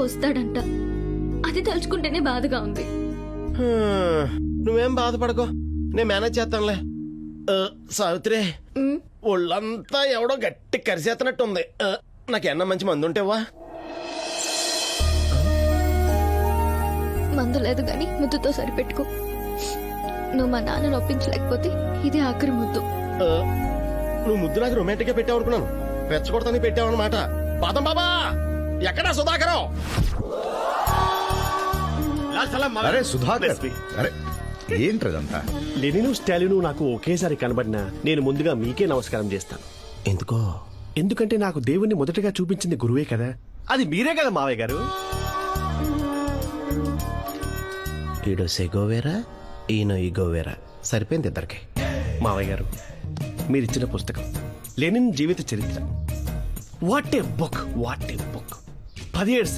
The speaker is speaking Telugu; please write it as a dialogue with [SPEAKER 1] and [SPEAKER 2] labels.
[SPEAKER 1] వస్తాడంట. అది తలుచుకుంటేనే బాధగా ఉంది.
[SPEAKER 2] నువ్వేం బాధపడకో, నేను మేనేజ్ చేస్తానులే. సావిత్రి, ఒళ్ళంతా ఎవడో గట్టి కరిసేస్తున్నట్టుంది. నాకేమన్నా మంచి మందు ఉంటేవా?
[SPEAKER 1] మందు లేదు గాని ముద్దుతో సరిపెట్టుకో. నువ్వు మా నాన్నను ఒప్పించలేకపోతే ఇది ఆఖరి ముద్దు.
[SPEAKER 2] నువ్వు ముద్దు నాకు రొమాంటిక్ గా పెట్టావు అనుకున్నాను, రెచ్చగొడతానికి పెట్టావు అనమాట. బాదం బాబా, ఎక్కడా సుధాకరం?
[SPEAKER 3] అరే సుధాకర్, అరే ఏంట్రదంతా?
[SPEAKER 4] లెనిను స్టాలిను నాకు ఒకేసారి కనబడినా నేను ముందుగా మీకే నమస్కారం చేస్తాను.
[SPEAKER 2] ఎందుకో?
[SPEAKER 4] ఎందుకంటే నాకు దేవుణ్ణి మొదటగా చూపించింది గురువే కదా. అది మీరే కదా మావయ్య గారు.
[SPEAKER 2] ఈడో సెగోవేరా, ఈయన ఈగోవేరా, సరిపోయింది ఇద్దరికి.
[SPEAKER 4] మావయ్య గారు, మీరిచ్చిన పుస్తకం లెనిన్ జీవిత చరిత్ర. What a book, what a book. 17